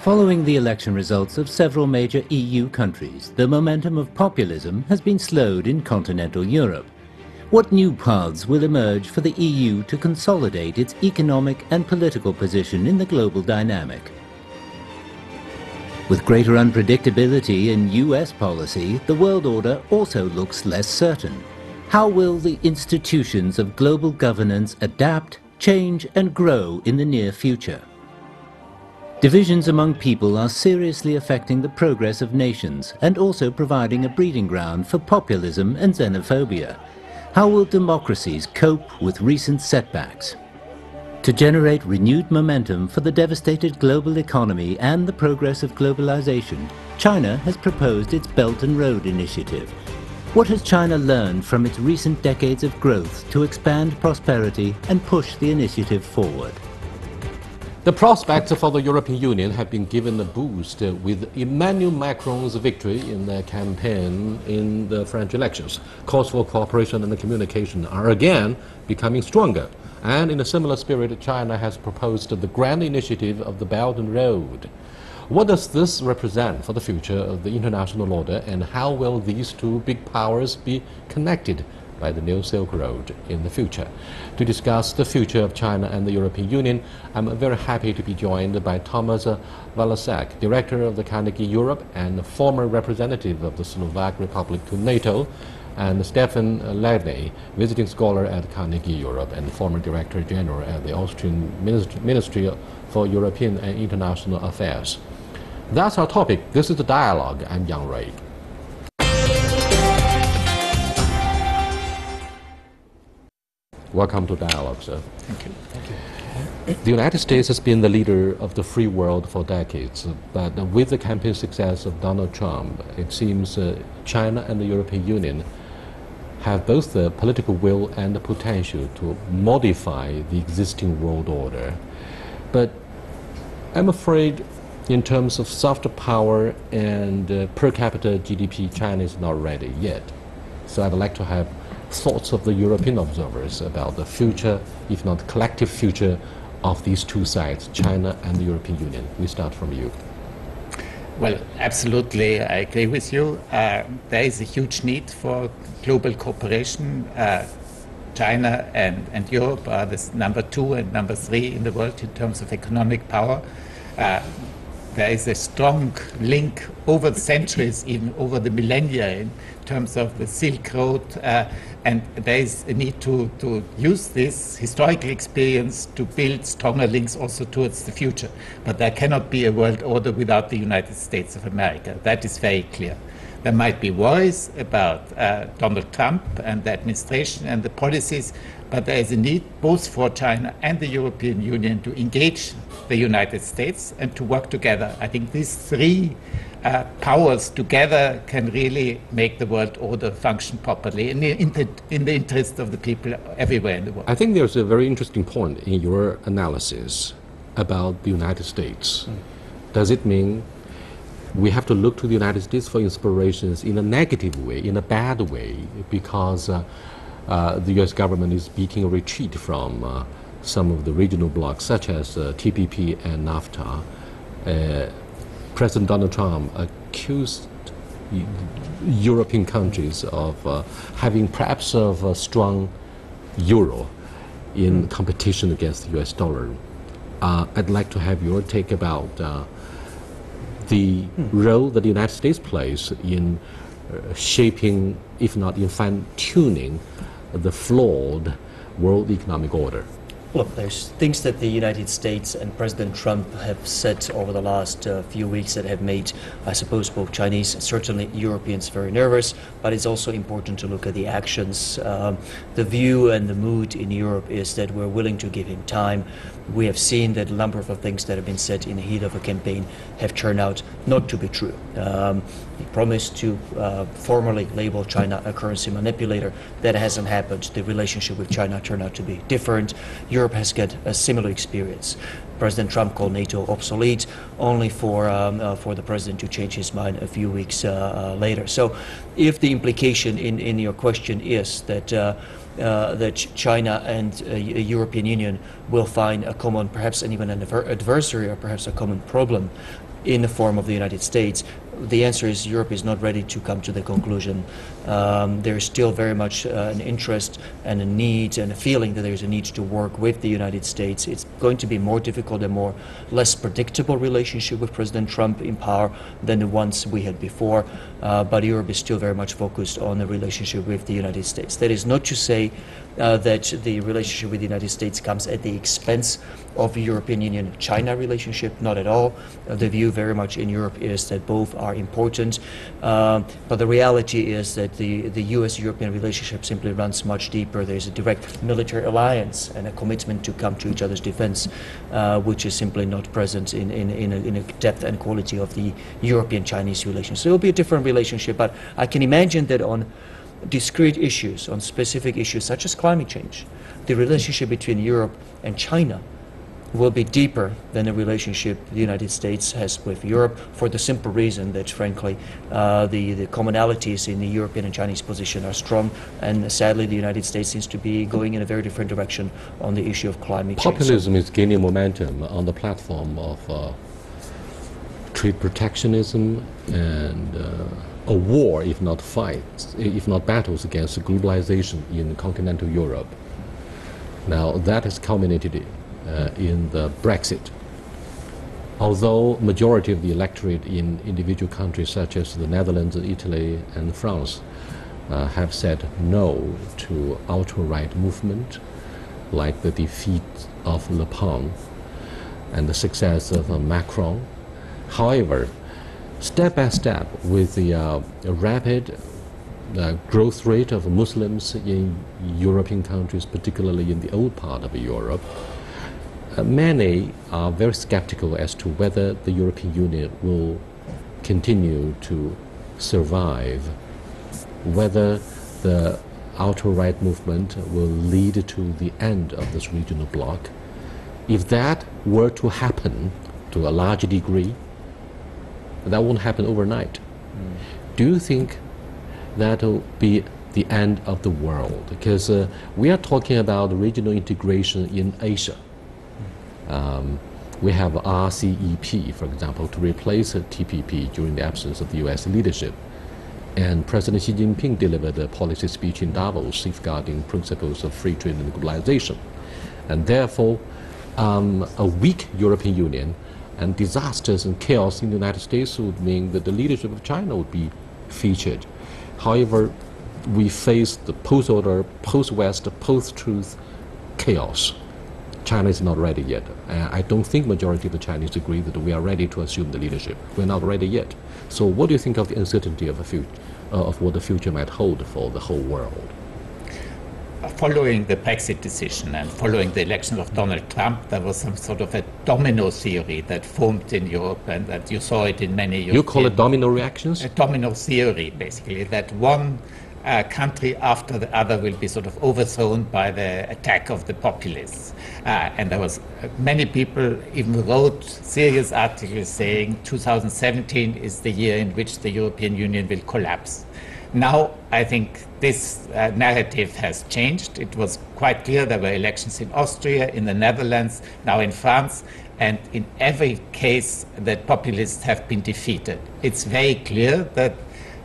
Following the election results of several major EU countries, the momentum of populism has been slowed in continental Europe. What new paths will emerge for the EU to consolidate its economic and political position in the global dynamic? With greater unpredictability in US policy, the world order also looks less certain. How will the institutions of global governance adapt, change and grow in the near future? Divisions among people are seriously affecting the progress of nations and also providing a breeding ground for populism and xenophobia. How will democracies cope with recent setbacks? To generate renewed momentum for the devastated global economy and the progress of globalization, China has proposed its Belt and Road Initiative. What has China learned from its recent decades of growth to expand prosperity and push the initiative forward? The prospects for the European Union have been given a boost with Emmanuel Macron's victory in their campaign in the French elections. Calls for cooperation and communication are again becoming stronger. And in a similar spirit, China has proposed the grand initiative of the Belt and Road. What does this represent for the future of the international order, and how will these two big powers be connected by the new Silk Road in the future? To discuss the future of China and the European Union, I'm very happy to be joined by TOMAS VALASEK, Director of the Carnegie Europe and former representative of the Slovak Republic to NATO, and STEFAN LEHNE, visiting scholar at Carnegie Europe and former Director General at the Austrian Ministry for European and International Affairs. That's our topic. This is the dialogue. I'm Yang Rui. Welcome to Dialogue, sir. Thank you. Thank you. The United States has been the leader of the free world for decades, but with the campaign success of Donald Trump, it seems China and the European Union have both the political will and the potential to modify the existing world order. But I'm afraid in terms of soft power and per capita GDP, China is not ready yet. So I'd like to have thoughts of the European observers about the future, if not collective future, of these two sides, China and the European Union. We start from you. Well, absolutely, I agree with you. There is a huge need for global cooperation. China and Europe are the number 2 and number 3 in the world in terms of economic power. There is a strong link over the centuries, even over the millennia, in terms of the Silk Road, and there is a need to use this historical experience to build stronger links also towards the future. But there cannot be a world order without the United States of America. That is very clear. There might be worries about Donald Trump and the administration and the policies, but there is a need both for China and the European Union to engage the United States and to work together. I think these three powers together can really make the world order function properly in the interest of the people everywhere in the world. I think there's a very interesting point in your analysis about the United States. Does it mean we have to look to the United States for inspirations in a negative way, in a bad way, because the US government is making a retreat from some of the regional blocs, such as TPP and NAFTA? President Donald Trump accused European countries of having perhaps of a strong euro in competition against the US dollar. I'd like to have your take about the role that the United States plays in shaping, if not in fine-tuning, the flawed world economic order. Look, there's things that the United States and President Trump have said over the last few weeks that have made, I suppose, both Chinese and certainly Europeans very nervous, but it's also important to look at the actions. The view and the mood in Europe is that we're willing to give him time. We have seen that a number of things that have been said in the heat of a campaign have turned out not to be true. He promised to formally label China a currency manipulator. That hasn't happened. The relationship with China turned out to be different. Europe has got a similar experience. President Trump called NATO obsolete, only for the president to change his mind a few weeks later. So if the implication in your question is that that China and European Union will find a common, perhaps even an adversary or perhaps a common problem, in the form of the United States? The answer is Europe is not ready to come to the conclusion. There's still very much an interest and a need and a feeling that there's a need to work with the United States. It's going to be more difficult and less predictable relationship with President Trump in power than the ones we had before. But Europe is still very much focused on the relationship with the United States. That is not to say that the relationship with the United States comes at the expense of the European Union-China relationship, not at all. The view very much in Europe is that both are important, but the reality is that the US-European relationship simply runs much deeper. There's a direct military alliance and a commitment to come to each other's defense, which is simply not present in a depth and quality of the European-Chinese relationship. So it will be a different relationship, but I can imagine that on discrete issues, on specific issues such as climate change, the relationship between Europe and China will be deeper than the relationship the United States has with Europe, for the simple reason that, frankly, the commonalities in the European and Chinese position are strong, and sadly the United States seems to be going in a very different direction on the issue of climate change. Populism is gaining momentum on the platform of trade protectionism and a war, if not fights, if not battles against globalization in continental Europe. Now that has culminated in the Brexit. Although majority of the electorate in individual countries such as the Netherlands, Italy and France have said no to ultra-right movement, like the defeat of Le Pen and the success of Macron. However, step by step, with the rapid growth rate of Muslims in European countries, particularly in the old part of Europe, many are very skeptical as to whether the European Union will continue to survive, whether the ultra-right movement will lead to the end of this regional bloc. If that were to happen to a large degree, that won't happen overnight. Do you think that will be the end of the world? Because we are talking about regional integration in Asia. We have RCEP, for example, to replace TPP during the absence of the US leadership. And President Xi Jinping delivered a policy speech in Davos safeguarding principles of free trade and globalization. And therefore, a weak European Union and disasters and chaos in the United States would mean that the leadership of China would be featured. However, we face the post-order, post-West, post-truth chaos. China is not ready yet. I don't think majority of the Chinese agree that we are ready to assume the leadership. We're not ready yet. So what do you think of the uncertainty of what the future might hold for the whole world? Following the Brexit decision and following the election of Donald Trump, there was some sort of a domino theory that formed in Europe, and that you saw it in many European... You call it domino reactions? A domino theory, basically, that one country after the other will be sort of overthrown by the attack of the populists. And there was many people even wrote serious articles saying 2017 is the year in which the European Union will collapse. Now, I think this narrative has changed. It was quite clear there were elections in Austria, in the Netherlands, now in France, and in every case that populists have been defeated. It's very clear that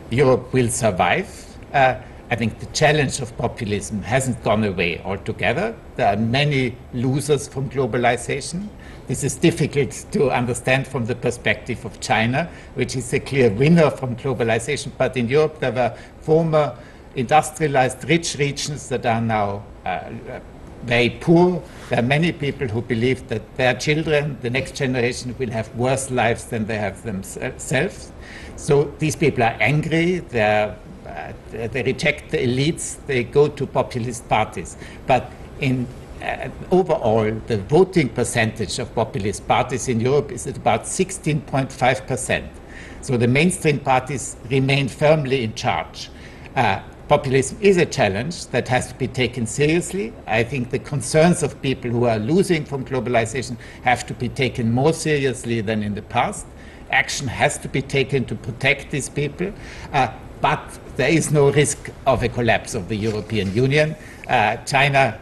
Europe will survive. I think the challenge of populism hasn't gone away altogether. There are many losers from globalization. This is difficult to understand from the perspective of China, which is a clear winner from globalization. But in Europe, there were former industrialized rich regions that are now very poor. There are many people who believe that their children, the next generation, will have worse lives than they have themselves. So these people are angry. They reject the elites. They go to populist parties. But in overall, the voting percentage of populist parties in Europe is at about 16.5%. So the mainstream parties remain firmly in charge. Populism is a challenge that has to be taken seriously. I think the concerns of people who are losing from globalization have to be taken more seriously than in the past. Action has to be taken to protect these people. But there is no risk of a collapse of the European Union. China,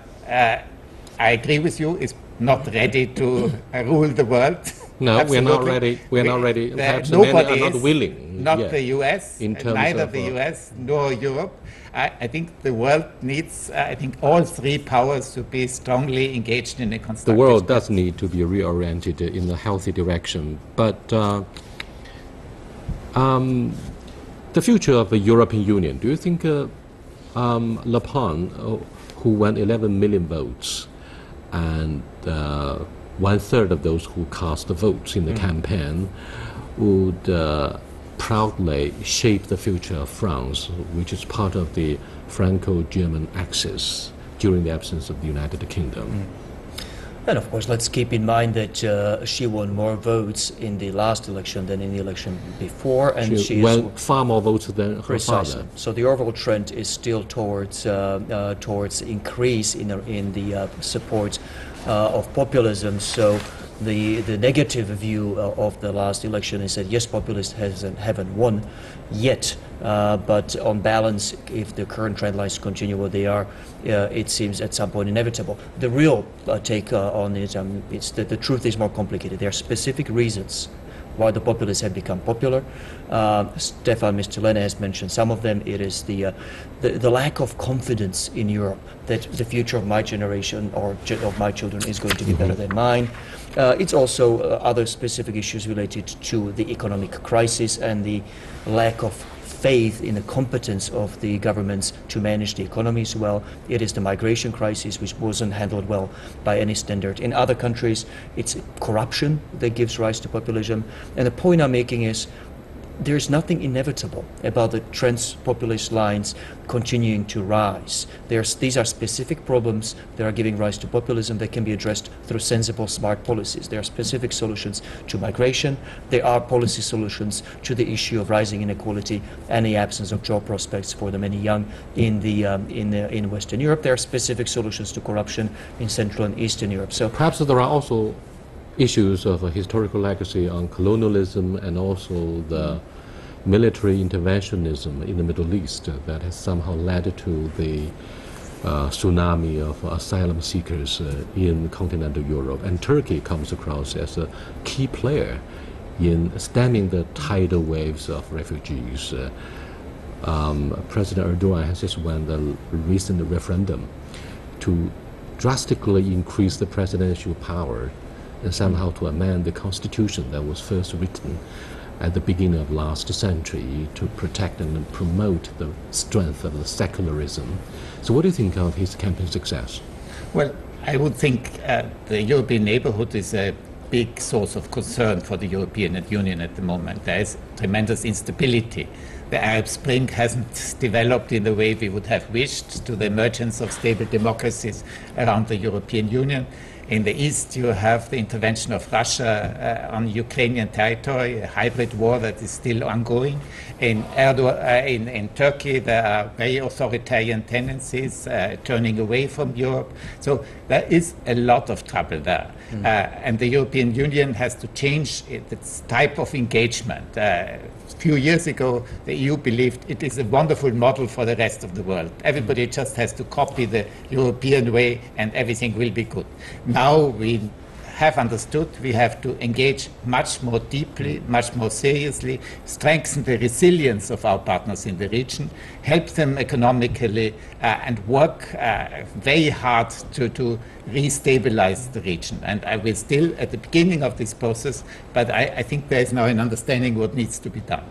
I agree with you, is not ready to rule the world. No, we are not ready. We are not ready. Perhaps many are not willing. Not the US, in terms neither of, the US nor Europe. I think the world needs, I think, all three powers to be strongly engaged in a constructive. The world does need to be reoriented in a healthy direction. But the future of the European Union, do you think Le Pen, who won 11 million votes, and 1/3 of those who cast the votes in the campaign, would proudly shape the future of France, which is part of the Franco-German axis during the absence of the United Kingdom? And of course, let's keep in mind that she won more votes in the last election than in the election before, and she won far more votes than her precisely. father. So the overall trend is still towards increase in the support of populism. So the negative view of the last election is that yes, populists haven't won yet, but on balance, if the current trend lines continue what they are, it seems at some point inevitable. The real take on it is that the truth is more complicated. There are specific reasons why the populists have become popular. Stefan, Mr. LEHNE has mentioned some of them. It is the lack of confidence in Europe that the future of my generation or of my children is going to be better than mine. It's also other specific issues related to the economic crisis and the lack of faith in the competence of the governments to manage the economies well. It is the migration crisis, which wasn't handled well by any standard. In other countries, it's corruption that gives rise to populism. And the point I'm making is there's nothing inevitable about the trans-populist lines continuing to rise. These are specific problems that are giving rise to populism that can be addressed through sensible, smart policies. There are specific solutions to migration. There are policy solutions to the issue of rising inequality and the absence of job prospects for the many young in Western Europe. There are specific solutions to corruption in Central and Eastern Europe. So perhaps there are also issues of a historical legacy on colonialism and also the military interventionism in the Middle East that has somehow led to the tsunami of asylum seekers in continental Europe. And Turkey comes across as a key player in stemming the tidal waves of refugees. President Erdogan has just won the recent referendum to drastically increase the presidential power and somehow to amend the constitution that was first written at the beginning of last century to protect and promote the strength of the secularism. So what do you think of his campaign success? Well, I would think the European neighborhood is a big source of concern for the European Union at the moment. There is tremendous instability. The Arab Spring hasn't developed in the way we would have wished to the emergence of stable democracies around the European Union. In the east, you have the intervention of Russia on Ukrainian territory, a hybrid war that is still ongoing. In Turkey, there are very authoritarian tendencies turning away from Europe. So there is a lot of trouble there. And the European Union has to change its type of engagement. A few years ago, the EU believed it is a wonderful model for the rest of the world. Everybody just has to copy the European way and everything will be good. Now we have understood we have to engage much more deeply, much more seriously, strengthen the resilience of our partners in the region, help them economically, and work very hard to re-stabilize the region. And we're still at the beginning of this process, but I think there is now an understanding what needs to be done.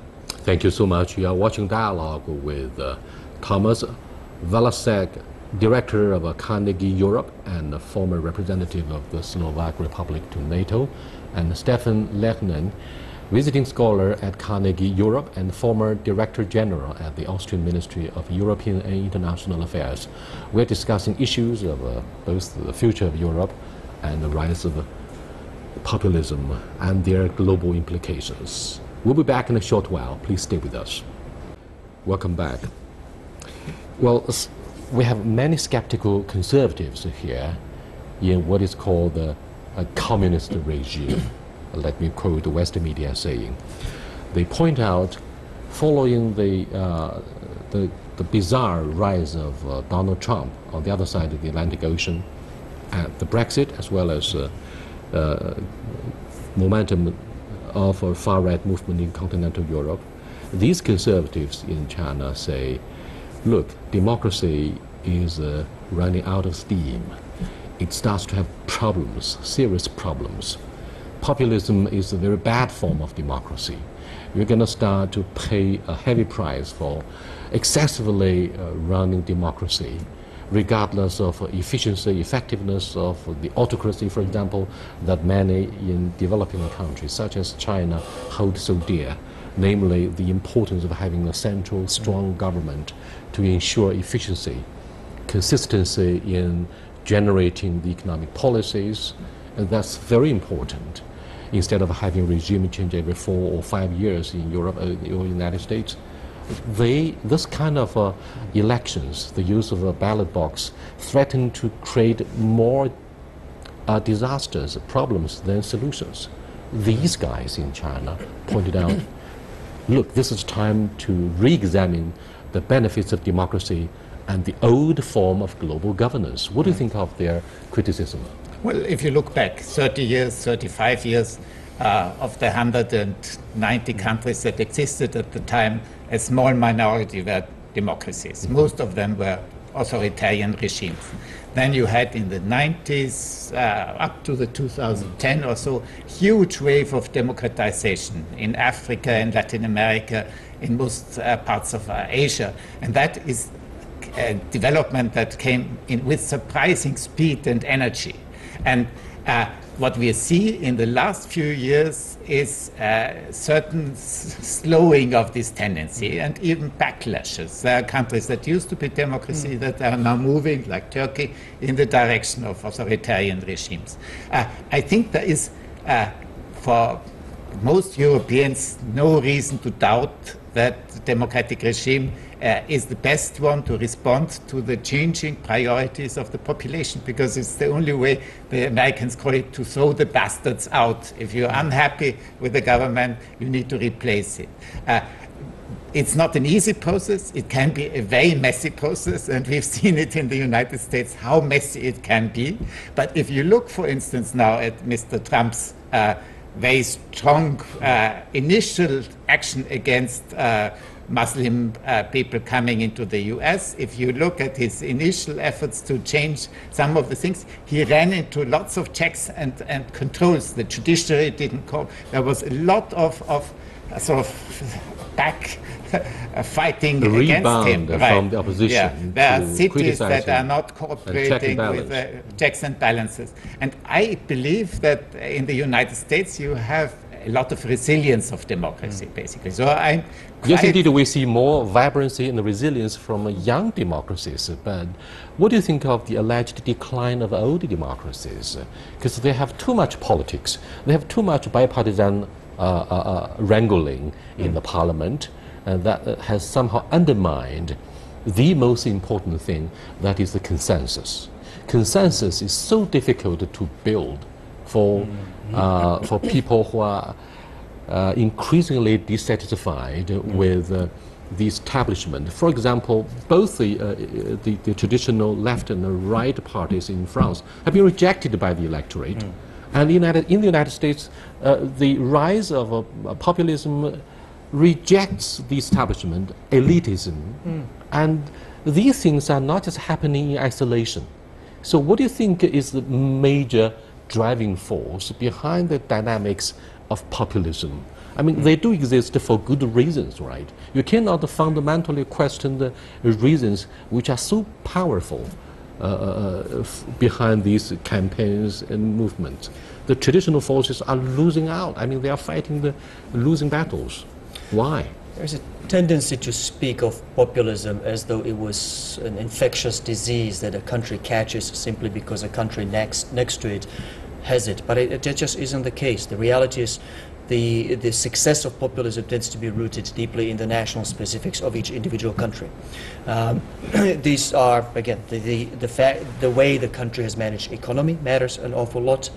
Thank you so much. You are watching Dialogue with TOMAS, VALASEK, Director of Carnegie Europe and a former representative of the Slovak Republic to NATO, and Stefan LEHNE, visiting scholar at Carnegie Europe and former Director General at the Austrian Ministry of European and International Affairs. We're discussing issues of both the future of Europe and the rise of populism and their global implications. We'll be back in a short while. Please stay with us. Welcome back. Well, we have many skeptical conservatives here in what is called a communist regime. Let me quote the Western media saying. They point out, following the bizarre rise of Donald Trump on the other side of the Atlantic Ocean, and the Brexit, as well as momentum of a far-right movement in continental Europe, these conservatives in China say, look, democracy is running out of steam. It starts to have problems, serious problems. Populism is a very bad form of democracy. You're going to start to pay a heavy price for excessively running democracy, regardless of efficiency, effectiveness of the autocracy, for example, that many in developing countries, such as China, hold so dear, namely the importance of having a central, strong government to ensure efficiency, consistency in generating the economic policies, and that's very important. Instead of having regime change every 4 or 5 years in Europe or the United States, this kind of elections, the use of a ballot box, threaten to create more disasters, problems than solutions. These guys in China pointed out, look, this is time to re-examine the benefits of democracy and the old form of global governance. What do you think of their criticism? Well, if you look back 30 years, 35 years, of the 190 countries that existed at the time, a small minority were democracies. Most of them were authoritarian regimes. Then you had in the 90s, up to the 2010 or so, huge wave of democratization in Africa, in Latin America, in most parts of Asia. And that is a development that came in with surprising speed and energy. And what we see in the last few years is certain slowing of this tendency and even backlashes. There are countries that used to be democracy that are now moving, like Turkey, in the direction of authoritarian regimes. I think there is, for most Europeans, no reason to doubt that the democratic regime is the best one to respond to the changing priorities of the population, because it's the only way, the Americans call it, to throw the bastards out. If you're unhappy with the government, you need to replace it. It's not an easy process. It can be a very messy process, and we've seen it in the United States, how messy it can be. But if you look, for instance, now at Mr. Trump's very strong initial action against Muslim people coming into the US. If you look at his initial efforts to change some of the things, he ran into lots of checks and controls. The judiciary didn't call. There was a lot of sort of back fighting against him. From the opposition. Yeah. There are cities that are not cooperating with checks and balances. And I believe that in the United States you have a lot of resilience of democracy, basically. So I'm yes, indeed, we see more vibrancy and resilience from young democracies. But what do you think of the alleged decline of old democracies? Because they have too much politics. They have too much bipartisan wrangling in the parliament, and that has somehow undermined the most important thing, that is the consensus. Consensus is so difficult to build for people who are increasingly dissatisfied with the establishment. For example, both the traditional left and right parties in France have been rejected by the electorate. And in the United States, the rise of populism rejects the establishment, elitism. And these things are not just happening in isolation. So what do you think is the major driving force behind the dynamics of populism? I mean, they do exist for good reasons, right? You cannot fundamentally question the reasons which are so powerful behind these campaigns and movements. The traditional forces are losing out. I mean, they are fighting the losing battles. Why? There's a tendency to speak of populism as though it was an infectious disease that a country catches simply because a country next to it has it. But it just isn't the case. The reality is the success of populism tends to be rooted deeply in the national specifics of each individual country. These are, again, the way the country has managed economy matters an awful lot.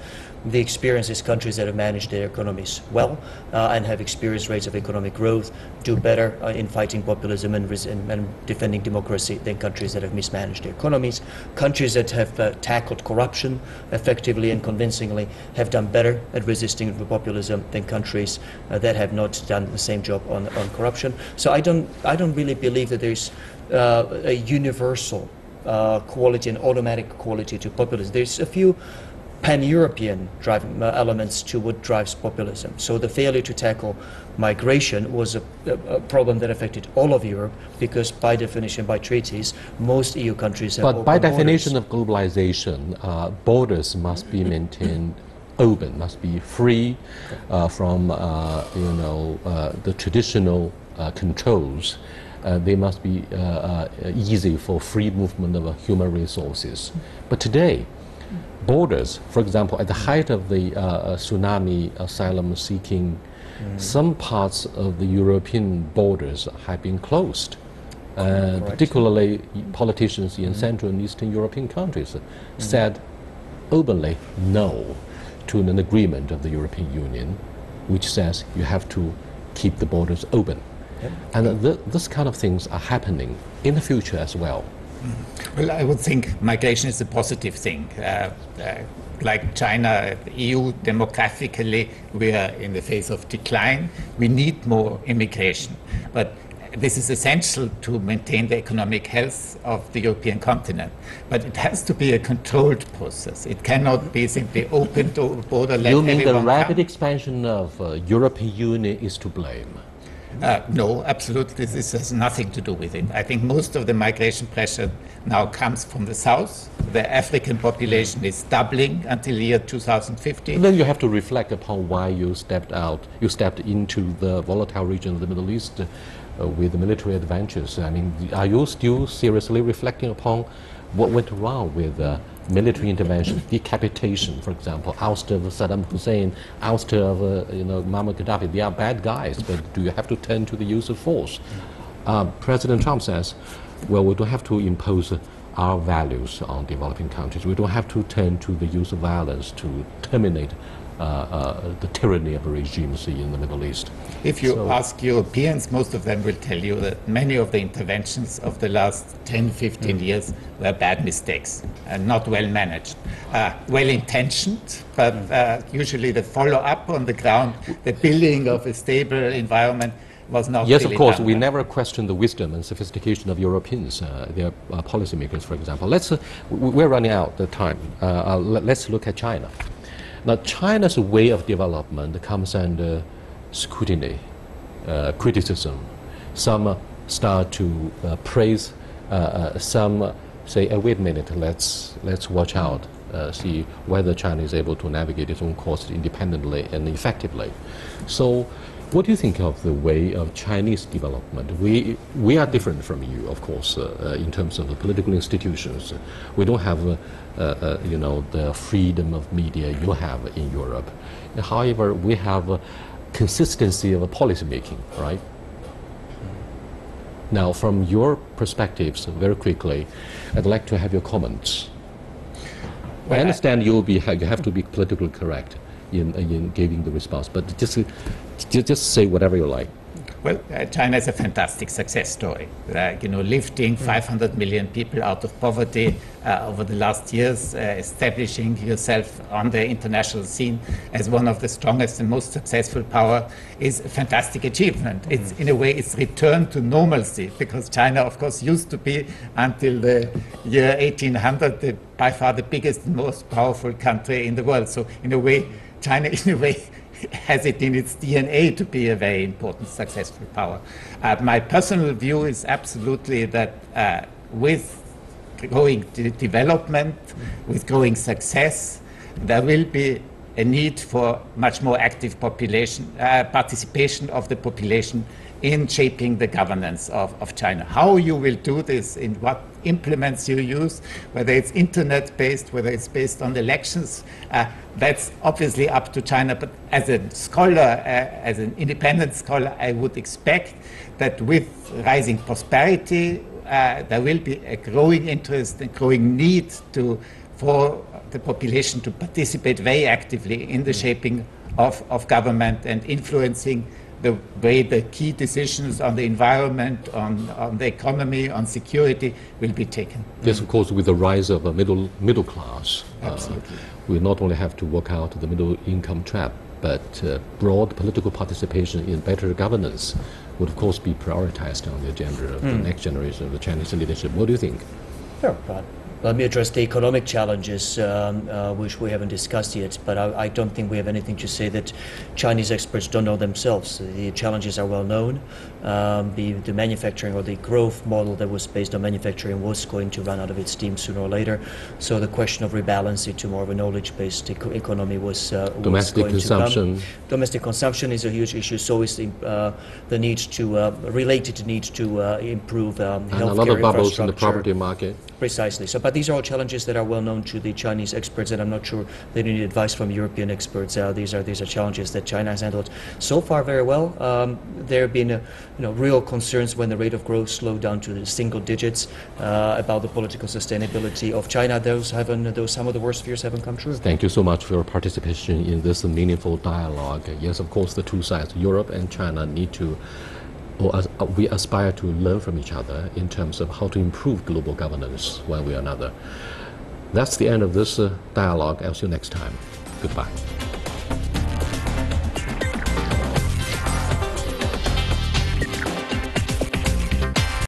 The experiences countries that have managed their economies well and have experienced rates of economic growth do better in fighting populism and defending democracy than countries that have mismanaged their economies. Countries that have tackled corruption effectively and convincingly have done better at resisting populism than countries that have not done the same job on corruption. So I don't really believe that there's a universal quality and automatic quality to populism. There's a few pan-European driving elements to what drives populism. So the failure to tackle migration was a problem that affected all of Europe because by definition, by treaties, most EU countries have But by open definition borders. of globalization, borders must be maintained open, must be free from the traditional controls. They must be easy for free movement of human resources. But today, borders, for example, at the height of the tsunami asylum seeking, some parts of the European borders have been closed. Particularly politicians in Central and Eastern European countries said openly no to an agreement of the European Union, which says you have to keep the borders open. And this kind of things are happening in the future as well. Well, I would think migration is a positive thing. Like China, the EU, demographically, we are in the phase of decline. We need more immigration. But this is essential to maintain the economic health of the European continent. But it has to be a controlled process. It cannot be simply open to border, let You mean the everyone rapid come. expansion of European Union is to blame? No, absolutely. This has nothing to do with it. I think most of the migration pressure now comes from the south. The African population is doubling until the year 2050. And then you have to reflect upon why you stepped into the volatile region of the Middle East with the military adventures. I mean, are you still seriously reflecting upon what went wrong with military intervention, decapitation, for example, ouster of Saddam Hussein, ouster of Muammar Gaddafi? They are bad guys, but do you have to turn to the use of force? President Trump says, well, we don't have to impose our values on developing countries. We don't have to turn to the use of violence to terminate the tyranny of regimes in the Middle East. If you ask Europeans, most of them will tell you that many of the interventions of the last 10, 15 years were bad mistakes and not well managed. Well-intentioned, but usually the follow-up on the ground, the building of a stable environment was not Yes, really of course, done we well. never question the wisdom and sophistication of Europeans, their policymakers, for example. We're running out of time. Let's look at China. Now, China's way of development comes under scrutiny, criticism. Some start to praise, some say, wait a minute, let's watch out, see whether China is able to navigate its own course independently and effectively. So, what do you think of the way of Chinese development? We are different from you, of course, in terms of the political institutions. We don't have, the freedom of media you have in Europe. However, we have consistency of policy making, right? Now, from your perspectives, very quickly, I'd like to have your comments. Well, I understand you have to be politically correct in giving the response, but just say whatever you like. Well, China is a fantastic success story. Lifting 500 million people out of poverty over the last years, establishing yourself on the international scene as one of the strongest and most successful power is a fantastic achievement. It's, in a way, it's return to normalcy, because China, of course, used to be, until the year 1800, by far the biggest and most powerful country in the world. So, in a way, China, has it in its DNA to be a very important, successful power. My personal view is absolutely that with growing development, with growing success, there will be a need for much more active population participation of the population in shaping the governance of China. How you will do this, in what implements you use, whether it's internet-based, whether it's based on elections, that's obviously up to China. But as a scholar, as an independent scholar, I would expect that with rising prosperity, there will be a growing interest and growing need for the population to participate very actively in the shaping of government and influencing the way the key decisions on the environment, on the economy, on security will be taken. Yes, of course, with the rise of a middle class, Absolutely. we not only have to work out the middle income trap, but broad political participation in better governance would, of course, be prioritized on the agenda of the next generation of the Chinese leadership. What do you think? Sure, Rod. Let me address the economic challenges, which we haven't discussed yet, but I don't think we have anything to say that Chinese experts don't know themselves. The challenges are well known. The manufacturing or the growth model that was based on manufacturing was going to run out of its steam sooner or later. So the question of rebalancing to more of a knowledge-based economy was domestic consumption. Domestic consumption is a huge issue. So is the need to related need to improve healthcare and a lot of bubbles in the infrastructure. property market. Precisely. So, but these are all challenges that are well known to the Chinese experts, and I'm not sure they need advice from European experts. These are challenges that China has handled so far very well. There have been real concerns when the rate of growth slowed down to the single digits about the political sustainability of China. Some of the worst fears haven't come true. Thank you so much for your participation in this meaningful dialogue. Yes, of course, the two sides, Europe and China, need to, or we aspire to learn from each other in terms of how to improve global governance one way or another. That's the end of this dialogue. I'll see you next time. Goodbye.